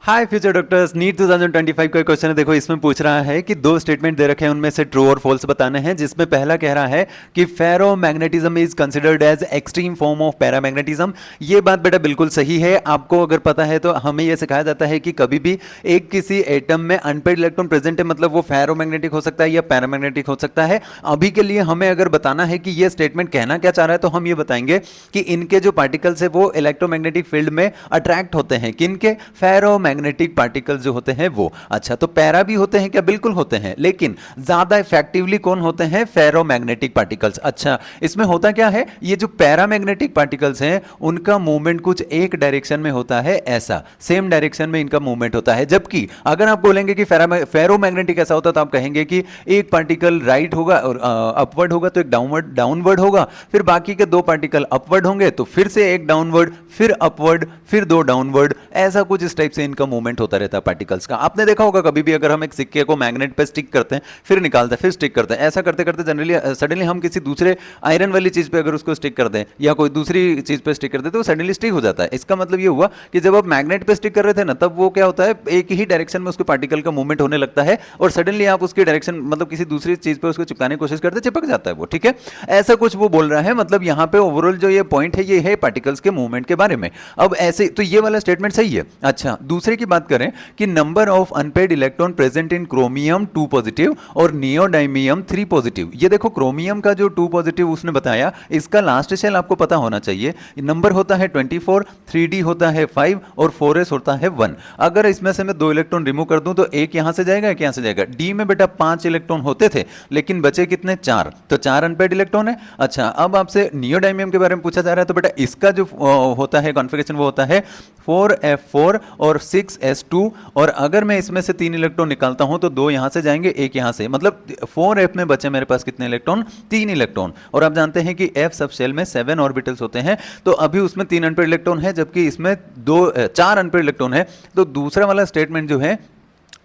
हाय future doctors, NEET 2025 का question है। देखो इसमें पूछ रहा है कि दो स्टेटमेंट दे रखे हैं, उनमें से ट्रू और फॉल्स बताने हैं। जिसमें पहला कह रहा है कि ferromagnetism is considered as extreme form of paramagnetism. ये बात बेटा बिल्कुल सही है। आपको अगर पता है तो हमें यह सिखाया जाता है कि कभी भी एक किसी एटम में अनपेड इलेक्ट्रॉन प्रेजेंट है, मतलब वो फेरोमैग्नेटिक हो सकता है या पैरामैग्नेटिक हो सकता है। अभी के लिए हमें अगर बताना है कि यह स्टेटमेंट कहना क्या चाह रहा है, तो हम ये बताएंगे कि इनके जो पार्टिकल्स है वो इलेक्ट्रोमैग्नेटिक फील्ड में अट्रैक्ट होते हैं। किनके? फेरोमैग्नेटिक पार्टिकल्स जो होते हैं वो। अच्छा, तो पैरा भी होते हैं क्या? बिल्कुल होते हैं, लेकिन ज्यादा इफेक्टिवली कौन होते हैं? Ferromagnetic particles. अच्छा, इसमें होता क्या है, ये जो पैरामैग्नेटिक पार्टिकल्स हैं उनका मूवमेंट कुछ एक डायरेक्शन में होता है, ऐसा सेम डायरेक्शन में इनका मूवमेंट होता है। जबकि अगर आप बोलेंगे कि फेरोमैग्नेटिक ऐसा होता, तो आप कहेंगे कि एक पार्टिकल राइट होगा और अपवर्ड होगा तो एक डाउनवर्ड होगा, फिर बाकी के दो पार्टिकल अपवर्ड होंगे तो फिर से एक डाउनवर्ड, फिर अपवर्ड, फिर दो डाउनवर्ड। ऐसा कुछ इस टाइप से इनका मूवमेंट होता रहता है पार्टिकल्स का। आपने देखा होगा कभी भी अगर हम एक सिक्के को मैग्नेट पे स्टिक करते हैं, फिर निकालते हैं, फिर स्टिक करते हैं, ऐसा करते करते जनरली सडनली हम किसी दूसरे आयरन वाली चीज पे अगर उसको स्टिक कर दें या कोई दूसरी चीज पे स्टिक कर दें तो सडनली स्टिक हो जाता है। इसका मतलब ये हुआ कि जब आप मैग्नेट पे स्टिक कर रहे थे ना, तब वो क्या होता है, एक ही डायरेक्शन में उसके पार्टिकल का मूवमेंट होने लगता है और सडनली आप उसकी डायरेक्शन मतलब किसी दूसरी चीज पे उसको चिपकाने की कोशिश करते, चिपक जाता है वो। ठीक है, ऐसा कुछ वो बोल रहा है। मतलब यहां पे ओवरऑल जो ये पॉइंट है ये है पार्टिकल्स के मूवमेंट के बारे में। अब ऐसे तो ये वाला स्टेटमेंट सही है। अच्छा, दूसरे की बात करें कि number of unpaired electron present in chromium 2 positive और नियोडाइमियम 3 पॉजिटिव। ये देखो क्रोमियम का जो 2 पॉजिटिव उसने बताया, इसका लास्ट शेल आपको पता होना चाहिए। नंबर होता है 24, 3d होता है 5 और 4s होता है 1। अगर इसमें से मैं 2 इलेक्ट्रॉन रिमूव कर दूं तो एक यहां से जाएगा, एक यहां से जाएगा। डी में बेटा 5 इलेक्ट्रॉन होते थे लेकिन बचे कितने? 4, तो 4 अनपेड इलेक्ट्रॉन है। अच्छा, अब आपसे नियोडाइमियम के बारे में पूछा जा रहा है, तो बेटा इसका जो होता है कॉन्फ़िगरेशन वो होता है 4f4 और 6s2। और अगर मैं इसमें से 3 इलेक्ट्रॉन निकालता हूं तो 2 यहां से जाएंगे, एक यहां से, मतलब 4f में बचे मेरे पास कितने इलेक्ट्रॉन? 3 इलेक्ट्रॉन। और आप जानते हैं कि f सब शेल में 7 ऑर्बिटल्स होते हैं, तो अभी उसमें 3 अनपेड इलेक्ट्रॉन है जबकि इसमें 4 अनपेड इलेक्ट्रॉन है। तो दूसरा वाला स्टेटमेंट जो है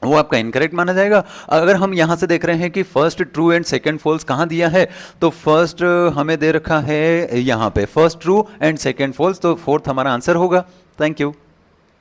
वो आपका इनकरेक्ट माना जाएगा। अगर हम यहां से देख रहे हैं कि first true and second false कहां दिया है, तो फर्स्ट हमें दे रखा है यहां पे first true and second false, तो फोर्थ हमारा आंसर होगा। Thank you.